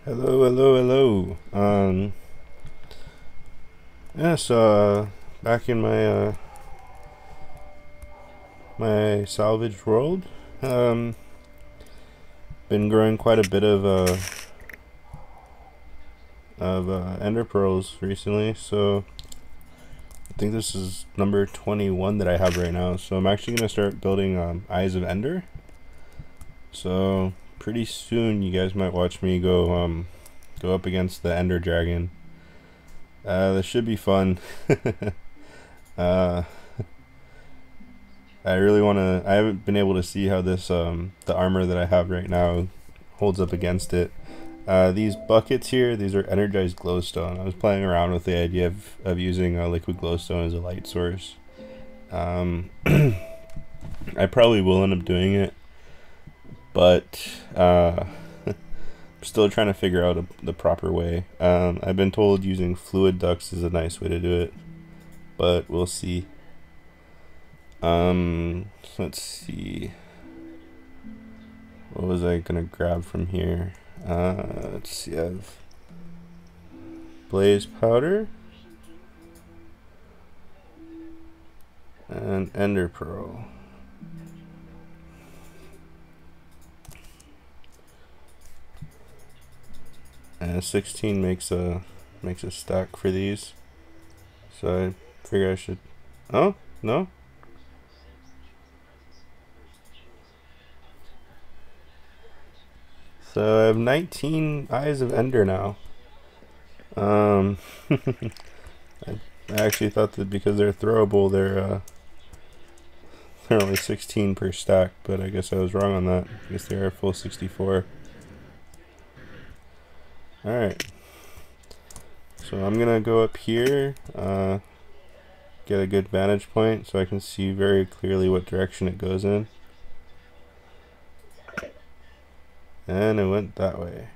Hello, hello, hello. Yes, back in my salvaged world. Um, been growing quite a bit of ender pearls recently, so I think this is number 21 that I have right now. So I'm actually gonna start building eyes of ender. So pretty soon, you guys might watch me go up against the ender dragon. This should be fun. uh, I really want to. I haven't been able to see how this the armor that I have right now holds up against it. These buckets here, these are energized glowstone. I was playing around with the idea of using liquid glowstone as a light source. I probably will end up doing it, but I'm still trying to figure out the proper way. I've been told using fluid ducts is a nice way to do it, but we'll see. Let's see. What was I gonna grab from here? Let's see. I have blaze powder and ender pearl. And 16 makes a stack for these. So I figure I should. Oh no. So I have 19 eyes of ender now. I actually thought that because they're throwable, they're only 16 per stack, but I guess I was wrong on that. I guess they are full 64. Alright. So I'm gonna go up here, get a good vantage point so I can see very clearly what direction it goes in. And it went that way.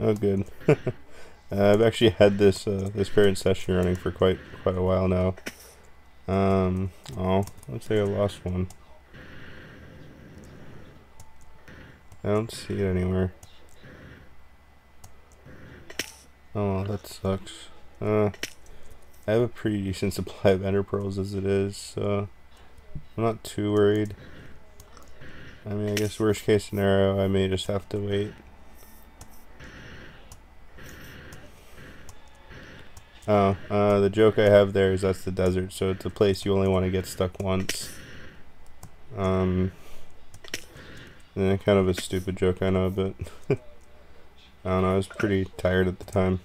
Oh, good. I've actually had this current session running for quite a while now. Oh, looks like I lost one. I don't see it anywhere. Oh, that sucks. I have a pretty decent supply of ender pearls as it is, so I'm not too worried. I mean, I guess worst case scenario, I may just have to wait. Oh, the joke I have there is that's the desert, so it's a place you only want to get stuck once. And kind of a stupid joke, I know, but I don't know, I was pretty tired at the time.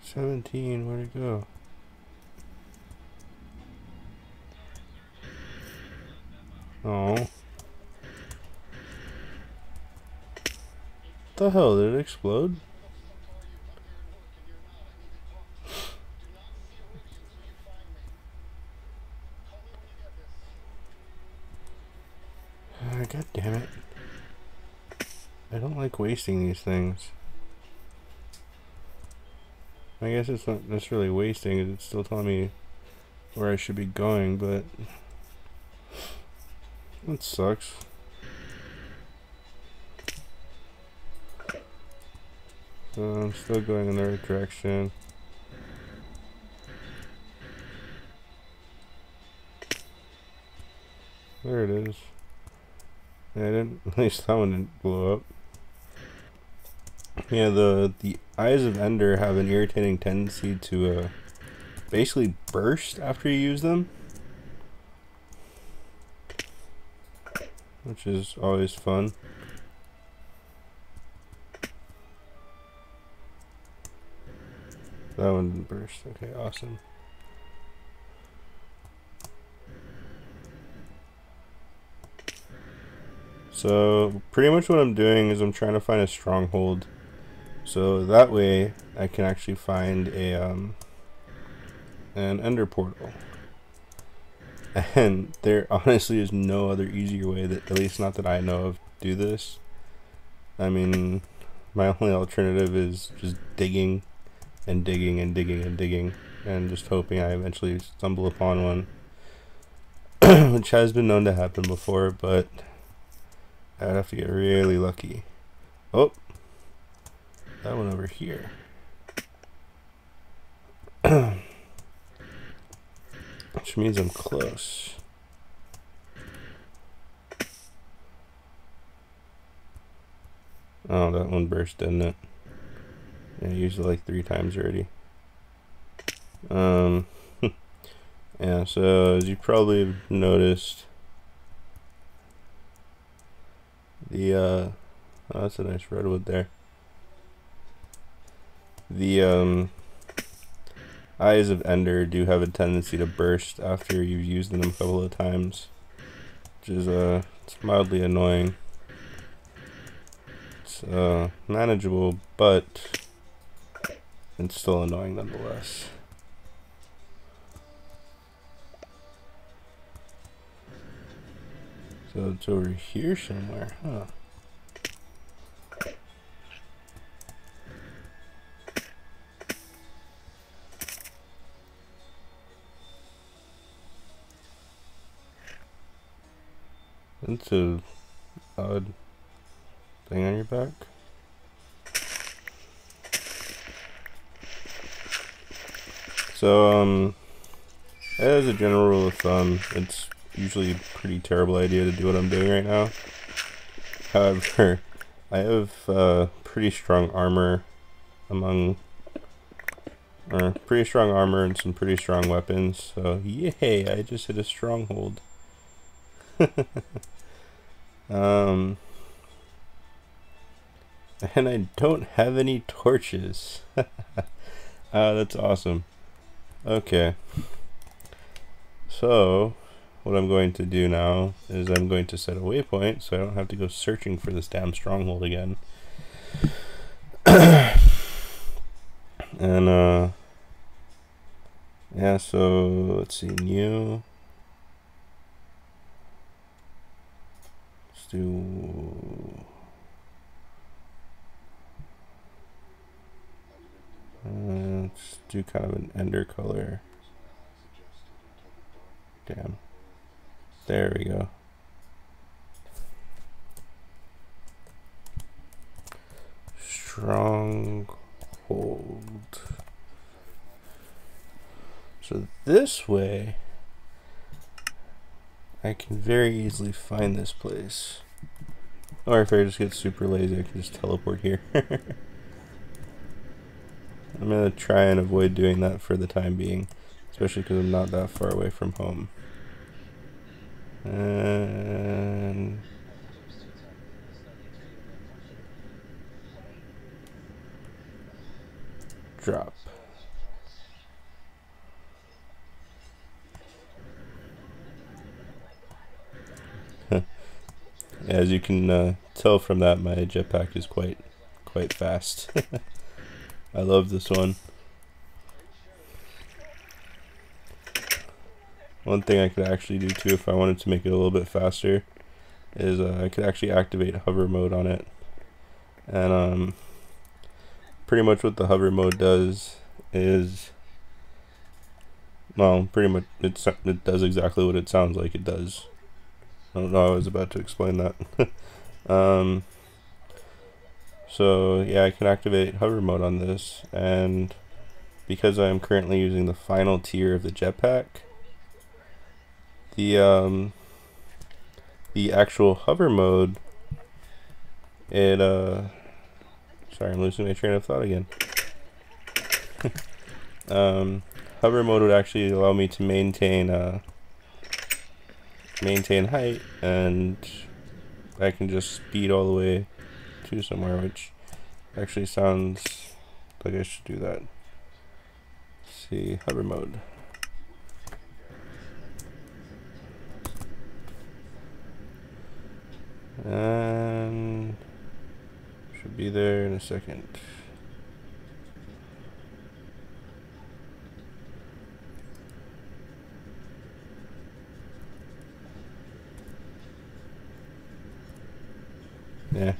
17, where'd it go? Oh. What the hell, did it explode? God damn it. I don't like wasting these things. I guess it's not necessarily wasting, it's still telling me where I should be going, but that sucks. So I'm still going in the right direction. There it is. Yeah, I didn't, at least that one didn't blow up. Yeah, the eyes of Ender have an irritating tendency to basically burst after you use them, which is always fun. That one didn't burst. Okay, awesome. So pretty much what I'm doing is I'm trying to find a stronghold, so that way I can actually find a an Ender portal. And there honestly is no other easier way, that at least not that I know of, to do this. I mean, my only alternative is just digging and digging and digging and digging and just hoping I eventually stumble upon one. Which has been known to happen before, but I'd have to get really lucky. Oh, that one over here. Which means I'm close. Oh, that one burst, didn't it? Yeah, I used it like 3 times already. Yeah, so as you probably have noticed, the oh, that's a nice redwood there. The eyes of Ender do have a tendency to burst after you've used them a couple of times, which is it's mildly annoying. It's manageable, but it's still annoying nonetheless. So it's over here somewhere, huh? That's a odd thing on your back. So, as a general rule of thumb, it's usually a pretty terrible idea to do what I'm doing right now. However, I have pretty strong armor pretty strong armor and some pretty strong weapons, so yay, I just hit a stronghold. And I don't have any torches. That's awesome. Okay, so what I'm going to do now is I'm going to set a waypoint so I don't have to go searching for this damn stronghold again. And yeah, so let's see, new. Let's do let's do kind of an Ender color. Damn. There we go. Stronghold. So this way, I can very easily find this place. Or if I just get super lazy, I can just teleport here. I'm going to try and avoid doing that for the time being, especially because I'm not that far away from home. And drop. As you can tell from that, my jetpack is quite fast. I love this one. One thing I could actually do too, if I wanted to make it a little bit faster, is I could actually activate hover mode on it. And pretty much what the hover mode does is, well, pretty much it does exactly what it sounds like it does. I don't know, I was about to explain that. So yeah, I can activate hover mode on this, and because I am currently using the final tier of the jetpack, the actual hover mode, it Sorry, I'm losing my train of thought again. Hover mode would actually allow me to maintain height, and I can just speed all the way to somewhere, which actually sounds like I should do that. Let's see, hover mode. And should be there in a second. Yeah.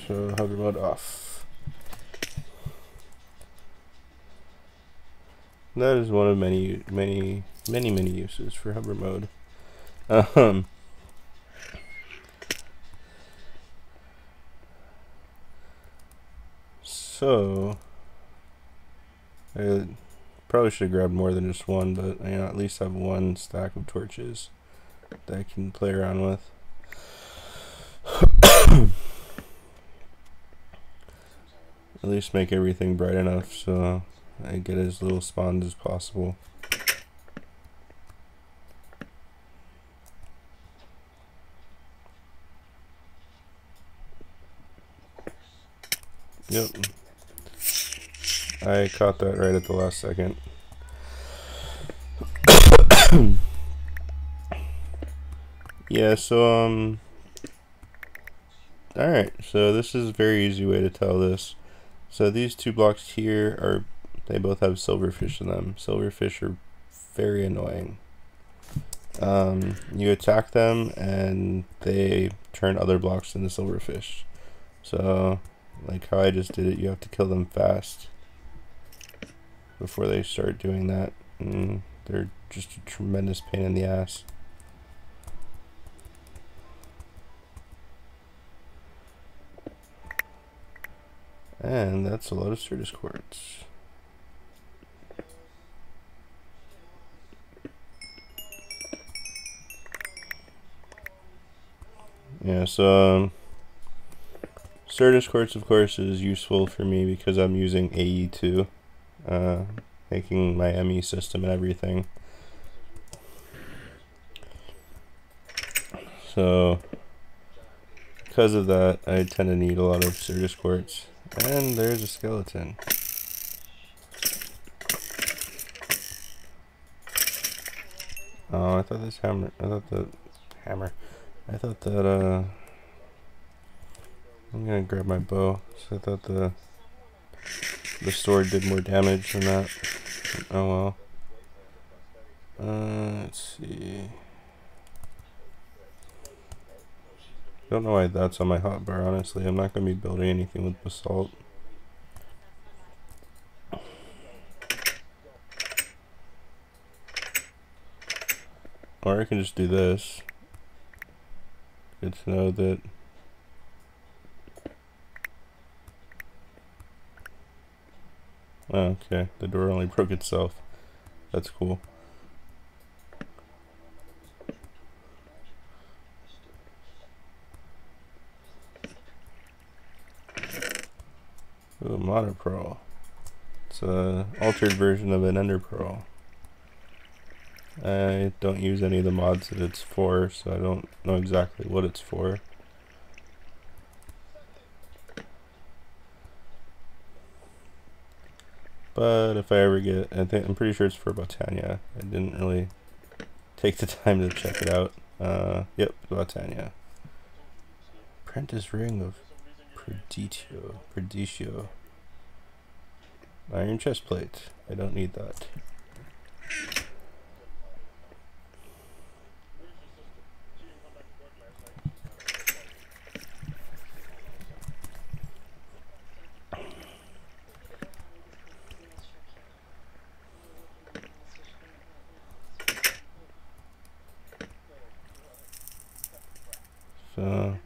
So hover mode off. That is one of many uses for hover mode. So I probably should have grabbed more than just one, but I at least have one stack of torches that I can play around with. At least make everything bright enough so I get as little spawns as possible. Yep. I caught that right at the last second. Yeah, so alright, so this is a very easy way to tell this. So these two blocks here they both have silverfish in them. Silverfish are very annoying. You attack them and they turn other blocks into silverfish. So like how I just did it, you have to kill them fast before they start doing that. They're just a tremendous pain in the ass. And that's a lot of Certus quartz. Yeah, so Certus quartz, of course, is useful for me because I'm using AE2, making my ME system and everything. So because of that, I tend to need a lot of Certus quartz. And there's a skeleton. Oh, I thought this hammer. I thought that I'm gonna grab my bow. So I thought the sword did more damage than that. Oh well. Let's see. Don't know why that's on my hotbar, honestly. I'm not gonna be building anything with basalt. Or I can just do this. Good to know that. Oh, okay, the door only broke itself. That's cool. Ooh, monopearl. It's an altered version of an ender pearl. I don't use any of the mods that it's for, so I don't know exactly what it's for. But if I ever get, I'm pretty sure it's for Botania. I didn't really take the time to check it out. Yep, Botania. Apprentice ring of Perditio. Iron chest plate. I don't need that. So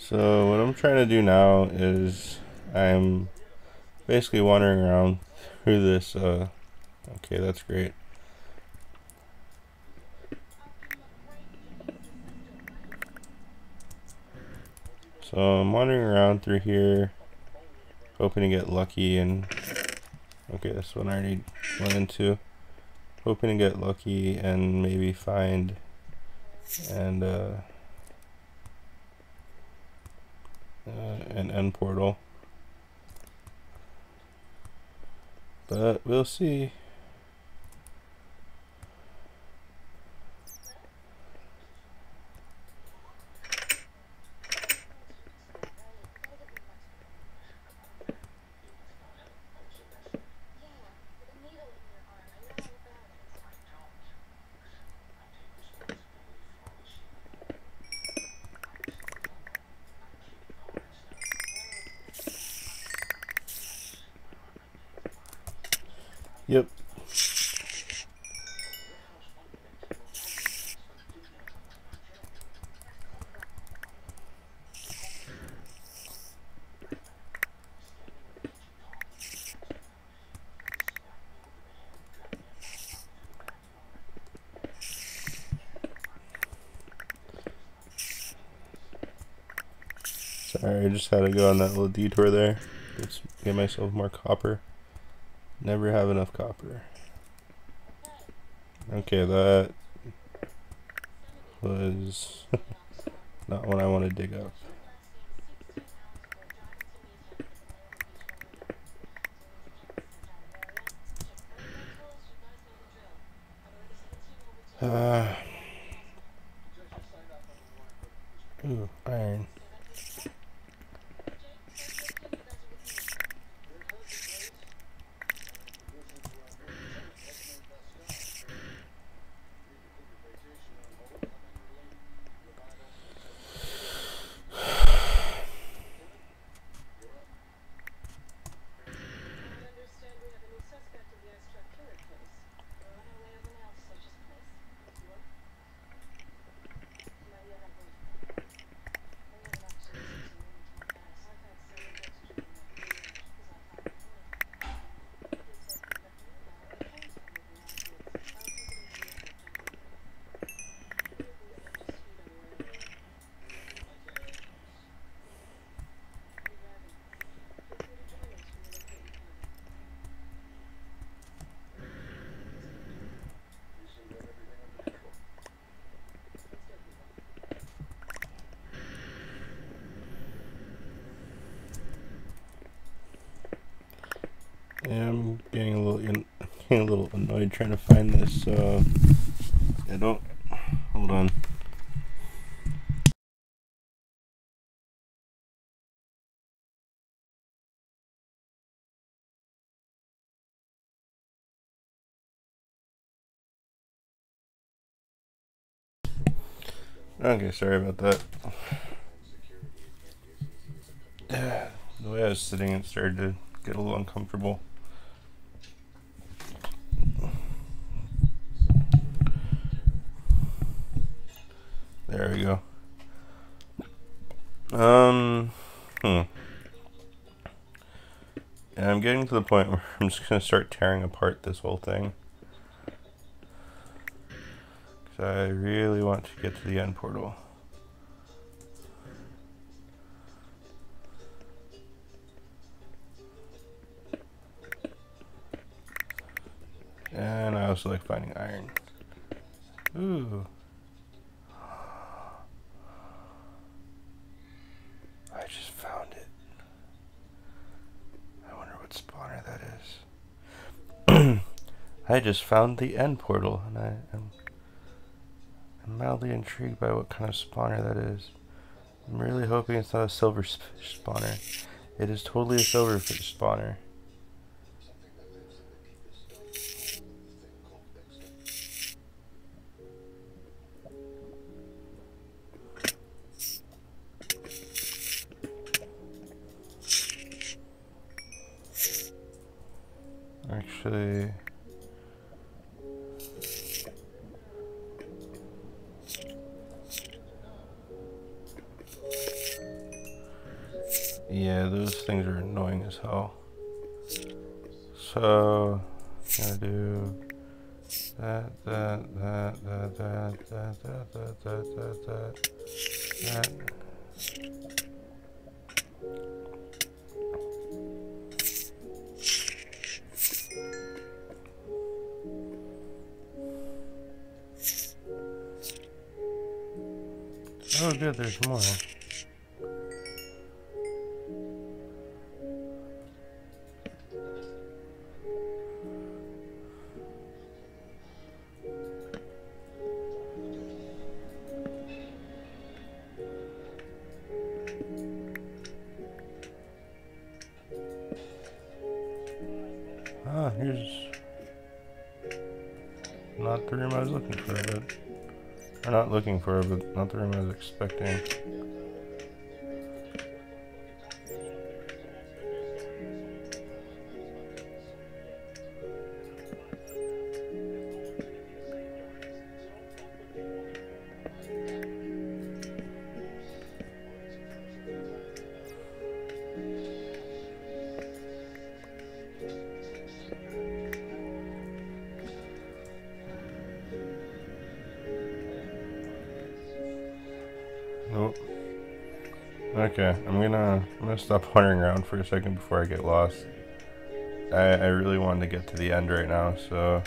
So what I'm trying to do now is I'm basically wandering around through this, okay, that's great. So I'm wandering around through here, hoping to get lucky, and okay, this one I already went into. Hoping to get lucky and maybe find an end portal, but we'll see. Yep. Sorry, I just had to go on that little detour there. Let's get myself more copper. Never have enough copper. Okay, that was not what I want to dig up. Ooh, iron. Yeah, I'm getting a little annoyed trying to find this. I don't. Hold on. Okay, sorry about that. The way I was sitting, it started to get a little uncomfortable. There we go. And I'm getting to the point where I'm just gonna start tearing apart this whole thing. Because I really want to get to the end portal. And I also like finding iron. Ooh. I just found it. I wonder what spawner that is. I just found the end portal, and I'm mildly intrigued by what kind of spawner that is. I'm really hoping it's not a silverfish spawner. It is totally a silverfish spawner. Actually, those things are annoying as hell. So, I'm gonna do that. Oh good, there's more. Ah, here's not the room I was looking for, but... Or not looking for, but not the room I was expecting. Nope. Okay, I'm gonna stop wandering around for a second before I get lost. I really wanted to get to the end right now, so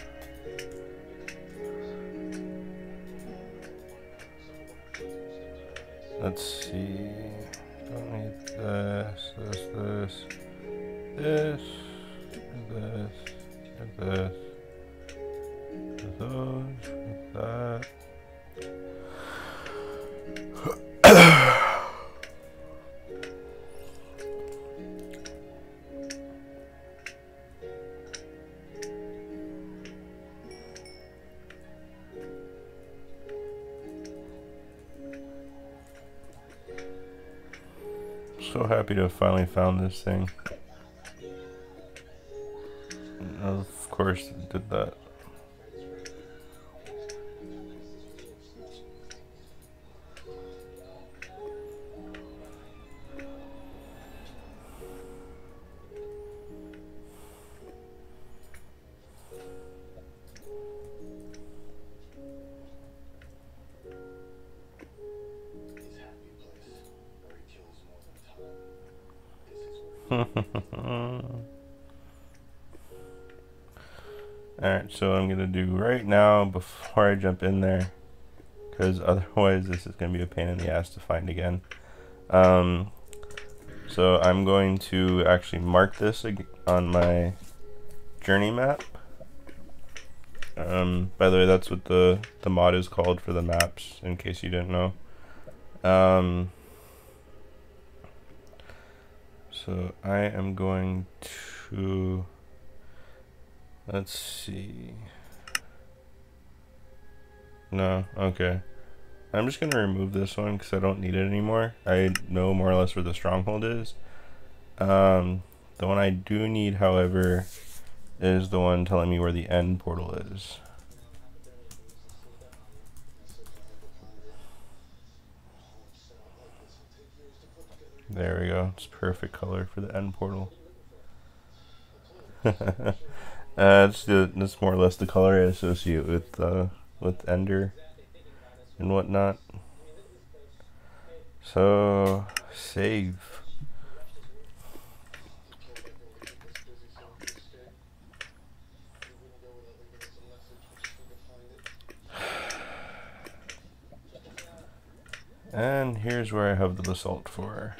let's see. Don't need this, this, those, that. So happy to have finally found this thing. And of course, it did that. Alright, so I'm gonna do right now before I jump in there, because otherwise this is gonna be a pain in the ass to find again. So I'm going to actually mark this on my journey map. By the way, that's what the mod is called for the maps, in case you didn't know. So I am going to, let's see. No, okay. I'm just gonna remove this one because I don't need it anymore. I know more or less where the stronghold is. The one I do need, however, is the one telling me where the end portal is. There we go. It's perfect color for the end portal. That's more or less the color I associate with Ender and whatnot. So save. And here's where I have the basalt for.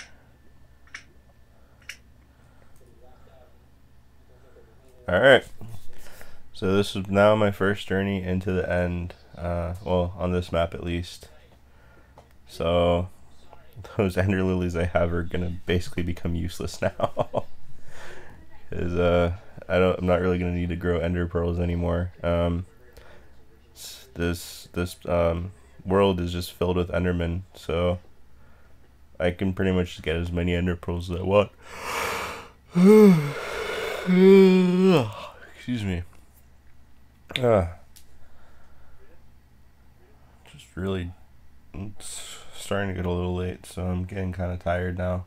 Alright, so this is now my first journey into the end, well, on this map at least. So those ender lilies I have are gonna basically become useless now. Because I'm not really gonna need to grow ender pearls anymore. This world is just filled with endermen, so I can pretty much get as many ender pearls as I want. Excuse me. Just really, it's starting to get a little late, so I'm getting kind of tired now.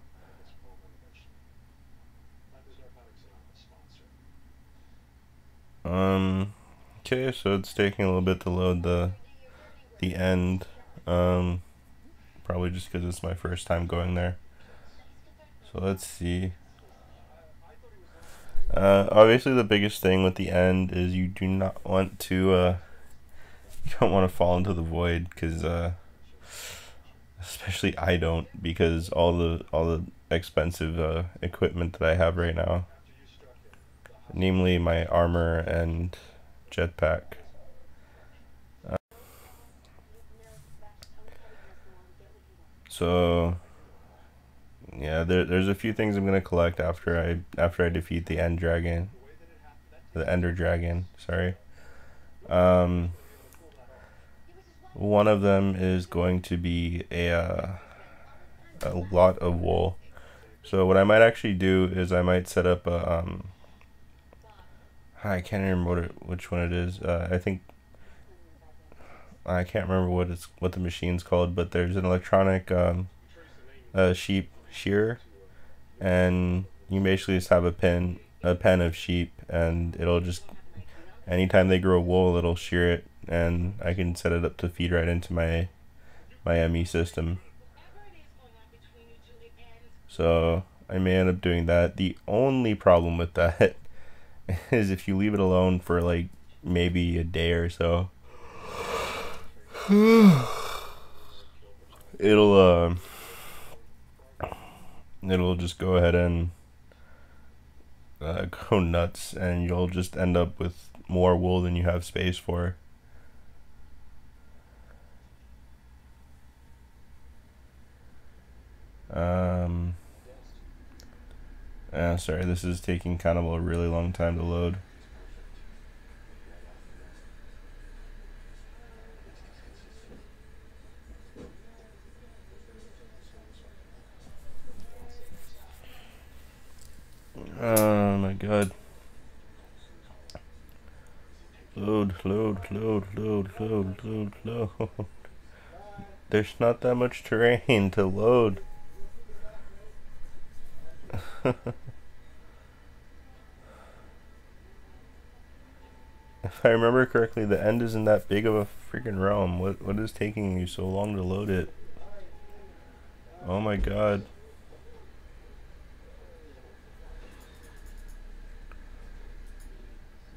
Okay, so it's taking a little bit to load the end. Probably just because it's my first time going there. So let's see. Obviously the biggest thing with the end is you do not want to you don't want to fall into the void, because especially I don't, because all the expensive equipment that I have right now, namely my armor and jetpack. So yeah, there's a few things I'm gonna collect after I defeat the ender dragon. Sorry. One of them is going to be a lot of wool. So what I might actually do is I might set up a I can't remember which one it is. I think I can't remember what the machine's called, but there's an electronic sheep shearer, and you basically just have a pen of sheep, and it'll just, anytime they grow wool, it'll shear it, and I can set it up to feed right into my ME system. So I may end up doing that. The only problem with that is if you leave it alone for like maybe a day or so, it'll just go ahead and go nuts, and you'll just end up with more wool than you have space for. Sorry, this is taking kind of a really long time to load. Oh my god. Load. There's not that much terrain to load. If I remember correctly, the end isn't that big of a freaking realm. What is taking you so long to load it? Oh my god.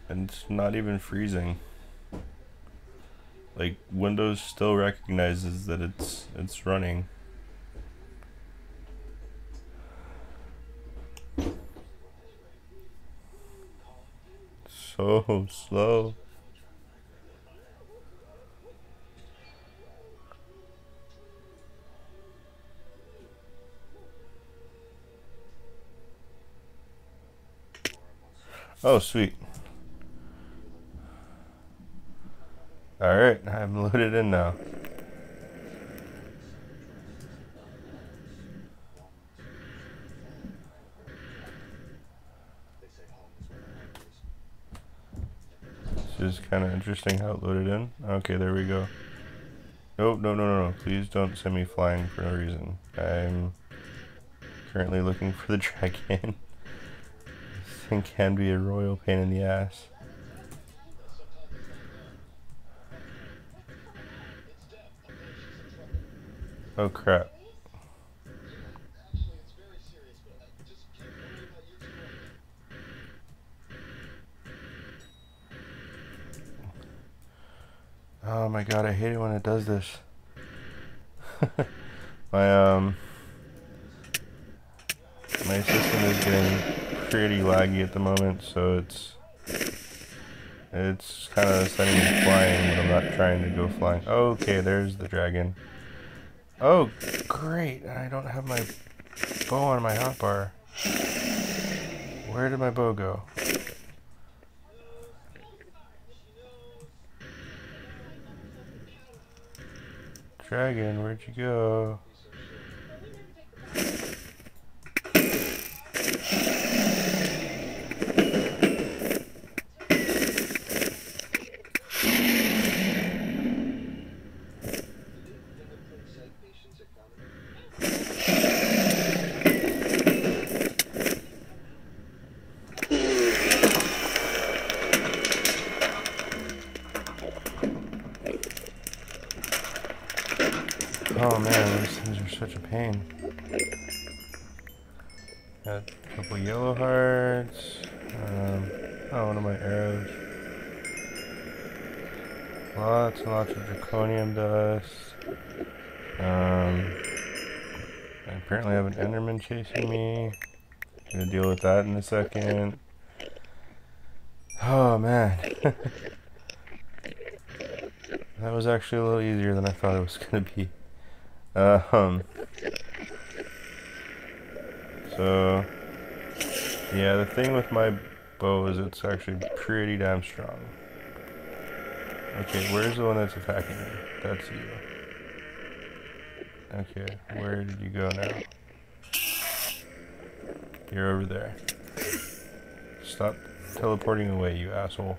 And it's not even freezing. Like, Windows still recognizes that it's running. So slow. Oh, sweet. Alright, I'm loaded in now. This is kind of interesting how it loaded in. Okay, there we go. Oh, no. Please don't send me flying for no reason. I'm currently looking for the dragon. This thing can be a royal pain in the ass. Oh crap. Oh my god, I hate it when it does this. My system is getting pretty laggy at the moment, so it's kind of sending me flying, but I'm not trying to go flying. Okay, there's the dragon. Oh, great! I don't have my bow on my hotbar. Where did my bow go? Dragon, where'd you go? Oh man, these things are such a pain. Got a couple yellow hearts. Oh, one of my arrows. Lots and lots of draconium dust. I apparently have an enderman chasing me. Gonna deal with that in a second. Oh man. That was actually a little easier than I thought it was gonna be. So yeah, the thing with my bow is it's actually pretty damn strong. Okay, where's the one that's attacking me? That's you. Okay, where did you go now? You're over there. Stop teleporting away, you asshole.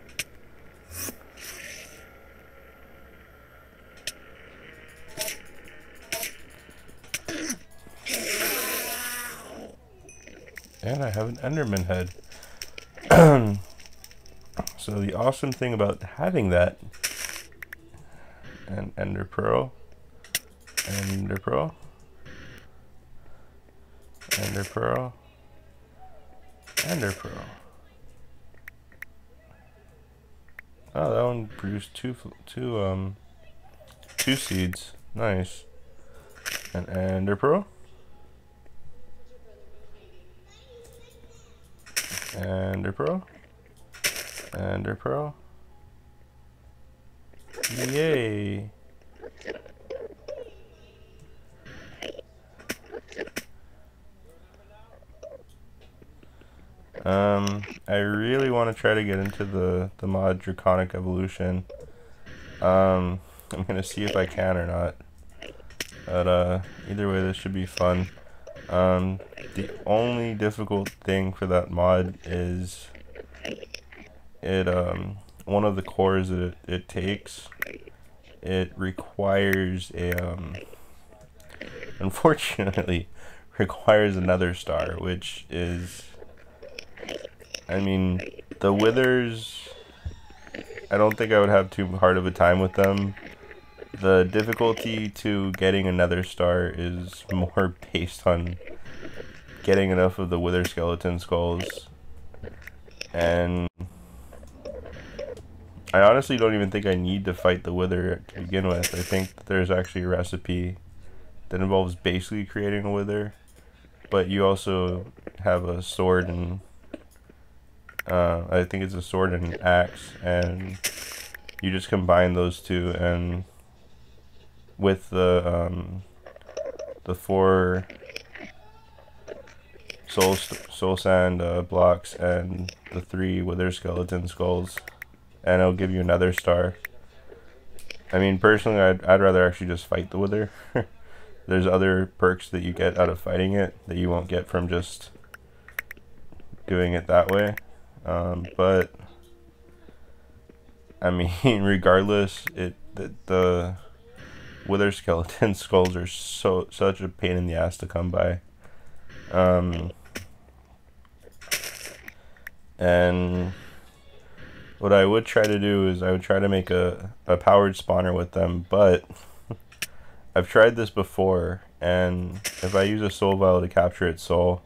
And I have an Enderman head. So the awesome thing about having that, and Ender Pearl, Ender Pearl, Ender Pearl, Ender Pearl. Oh, that one produced two seeds. Nice. And Ender Pearl. Ender Pearl. Ender Pearl. Yay. I really want to try to get into the mod Draconic Evolution. I'm gonna see if I can or not. But either way, this should be fun. The only difficult thing for that mod is one of the cores that it takes. It requires a unfortunately requires another star, which is, I mean, the withers, I don't think I would have too hard of a time with them. The difficulty to getting another star is more based on getting enough of the wither skeleton skulls. And I honestly don't even think I need to fight the wither to begin with. I think that there's actually a recipe that involves basically creating a wither, but you also have a sword and I think it's a sword and an axe, and you just combine those two, and with the 4 soul sand blocks and the 3 wither skeleton skulls, and it'll give you another star. I mean, personally, I'd rather actually just fight the wither. There's other perks that you get out of fighting it that you won't get from just doing it that way. But I mean, regardless, the wither skeleton skulls are such a pain in the ass to come by. And what I would try to do is I would try to make a powered spawner with them, but I've tried this before, and if I use a soul vial to capture its soul,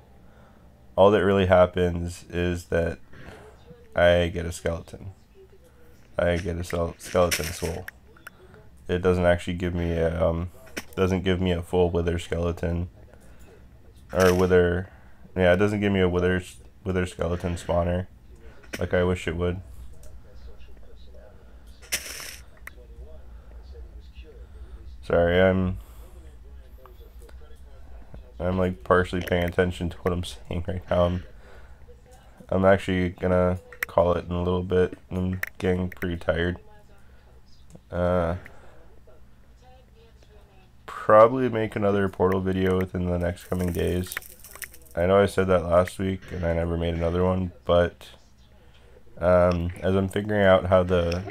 all that really happens is that I get a skeleton. I get a skeleton soul. It doesn't actually give me a full wither skeleton, or wither. Yeah, it doesn't give me a wither skeleton spawner like I wish it would. Sorry, I'm like partially paying attention to what I'm saying right now. I'm actually gonna call it in a little bit. I'm getting pretty tired. Probably make another portal video within the next coming days. I know I said that last week and I never made another one, but as I'm figuring out how the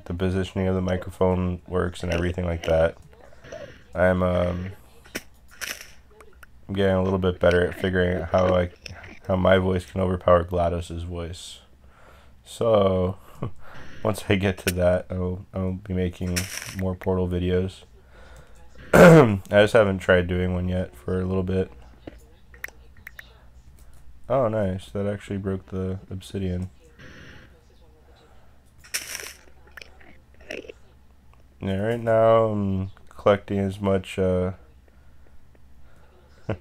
positioning of the microphone works and everything like that, I'm getting a little bit better at figuring out how my voice can overpower GLaDOS's voice. So once I get to that, I'll be making more portal videos. I just haven't tried doing one yet for a little bit. Oh, nice. That actually broke the obsidian. Yeah, right now I'm collecting as much, we can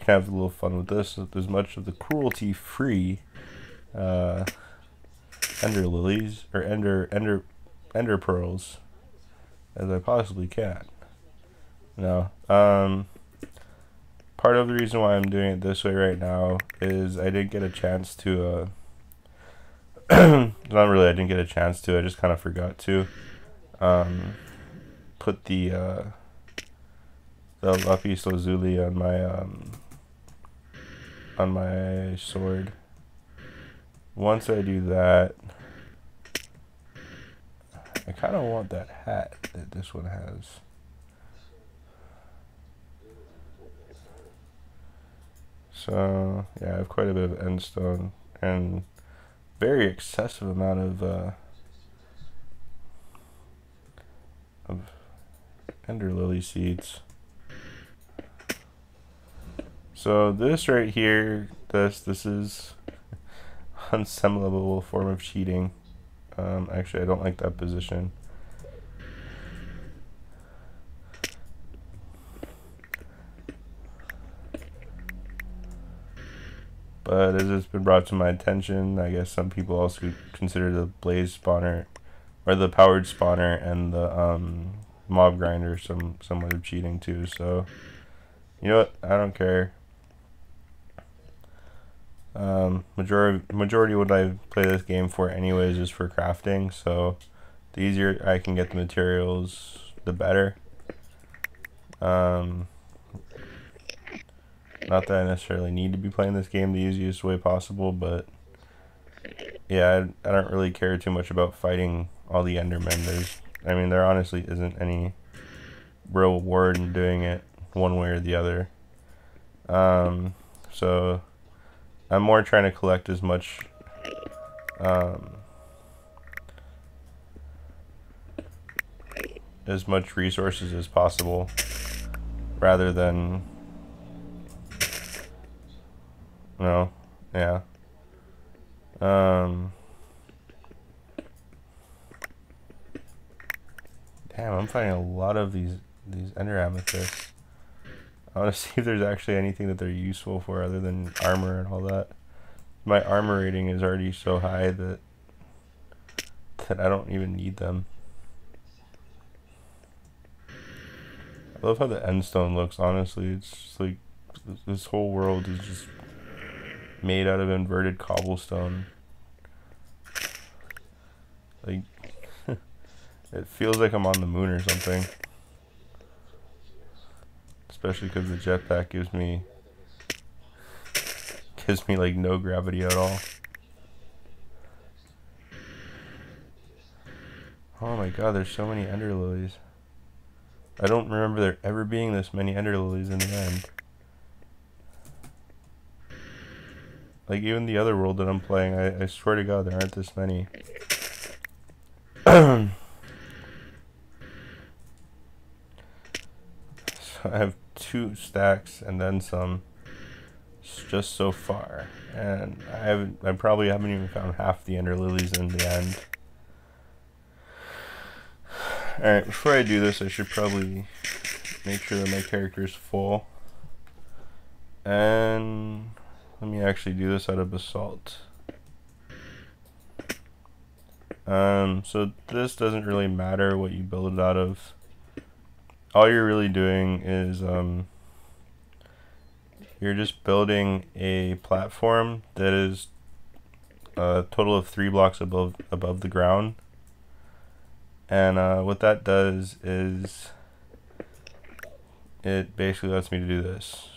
have a little fun with this, with as much of the cruelty-free, ender lilies, or ender pearls as I possibly can. No, part of the reason why I'm doing it this way right now is I didn't get a chance to, not really I didn't get a chance to, I just kind of forgot to, put the lapis lazuli on my sword. Once I do that, I kind of want that hat that this one has. So yeah, I have quite a bit of endstone and very excessive amount of ender lily seeds. So this right here, this is on some level a form of cheating. Actually, I don't like that position. But as it's been brought to my attention, I guess some people also consider the blaze spawner, or the powered spawner, and the mob grinder somewhat of cheating too. So, you know what? I don't care. Majority what I play this game for anyways is for crafting, so the easier I can get the materials, the better. Not that I necessarily need to be playing this game the easiest way possible, but yeah, I don't really care too much about fighting all the Endermen. I mean, there honestly isn't any real reward in doing it one way or the other. So I'm more trying to collect as much resources as possible, rather than, no, yeah. Damn, I'm finding a lot of these ender amethysts. I want to see if there's actually anything that they're useful for other than armor and all that. My armor rating is already so high that I don't even need them. I love how the endstone looks, honestly. It's just like this whole world is just made out of inverted cobblestone. Like, it feels like I'm on the moon or something. Especially because the jetpack gives me like no gravity at all. Oh my god, there's so many ender lilies. I don't remember there ever being this many ender lilies in the end. Like, even the other world that I'm playing, I swear to god there aren't this many. So I have 2 stacks and then some just so far, and I probably haven't even found half the ender lilies in the end. Alright, before I do this, I should probably make sure that my character is full. And let me actually do this out of basalt. So this doesn't really matter what you build it out of. All you're really doing is you're just building a platform that is a total of 3 blocks above the ground. And what that does is it basically lets me to do this.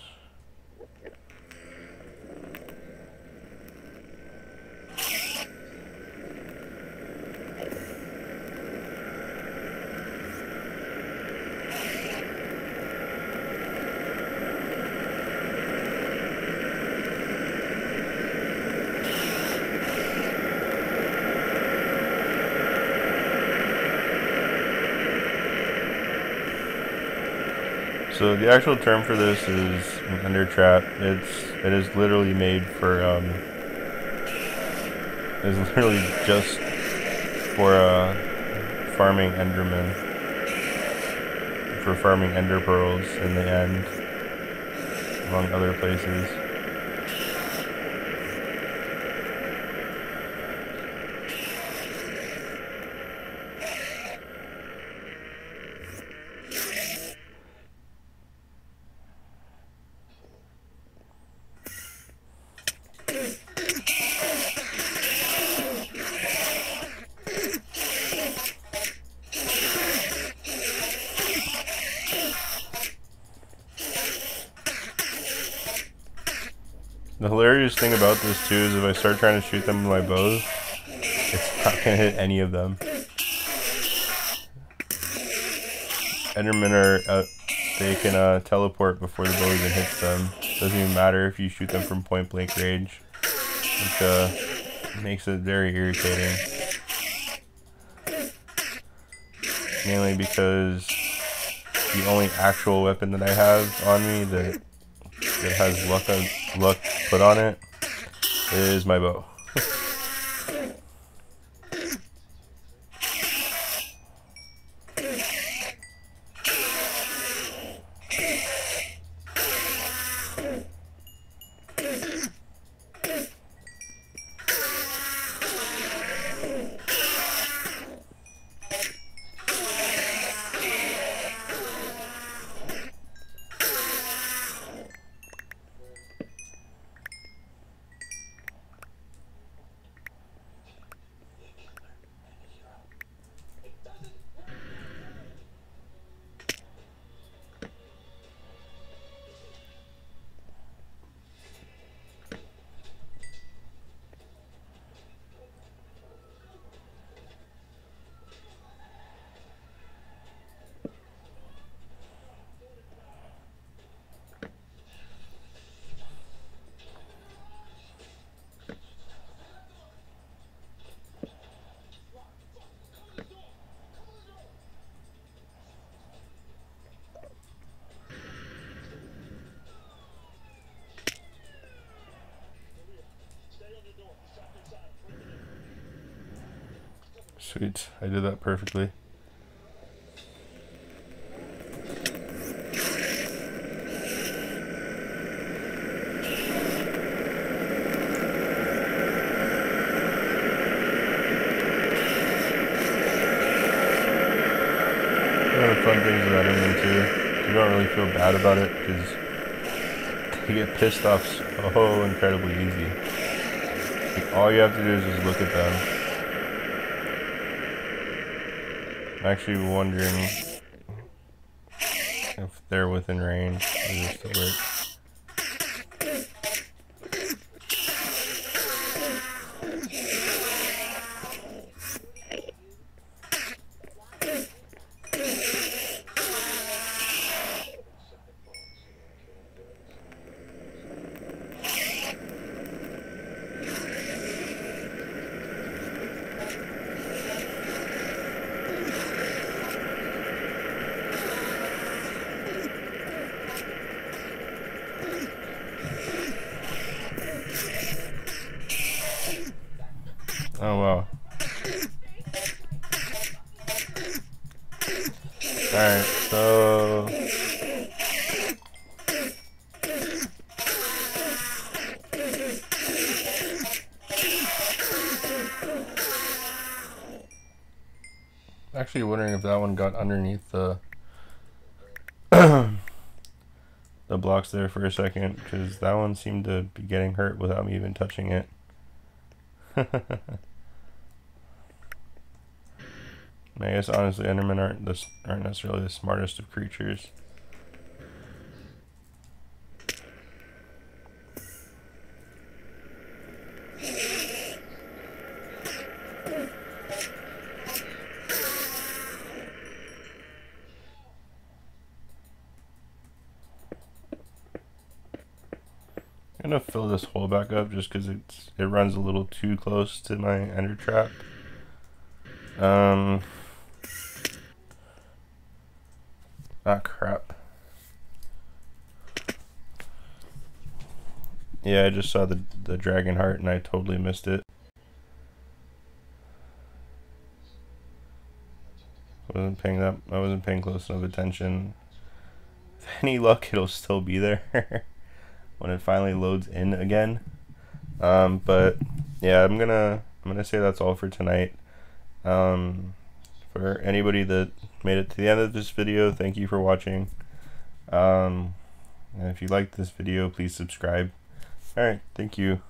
So the actual term for this is an ender trap. It is literally made for is literally just for farming endermen, for farming ender pearls in the end, among other places. The hilarious thing about this too is if I start trying to shoot them with my bow, it's not gonna hit any of them. Endermen are they can teleport before the bow even hits them. Doesn't even matter if you shoot them from point blank range, which makes it very irritating. Mainly because the only actual weapon that I have on me that has luck put on it is my bow. Sweet, I did that perfectly. One of the fun things about Enderman too, you don't really feel bad about it because they get pissed off so incredibly easy. Like, all you have to do is just look at them. I'm actually wondering if they're within range. Does this still work? Oh wow. Alright, so actually wondering if that one got underneath the the blocks there for a second, because that one seemed to be getting hurt without me even touching it. I guess honestly Endermen aren't necessarily the smartest of creatures. I'm gonna fill this hole back up just because it runs a little too close to my ender trap. Ah crap. Yeah, I just saw the dragon heart and I totally missed it. I wasn't paying close enough attention. With any luck, it'll still be there when it finally loads in again. But yeah, I'm gonna say that's all for tonight. For anybody that made it to the end of this video, thank you for watching. And if you liked this video, please subscribe. Alright, thank you.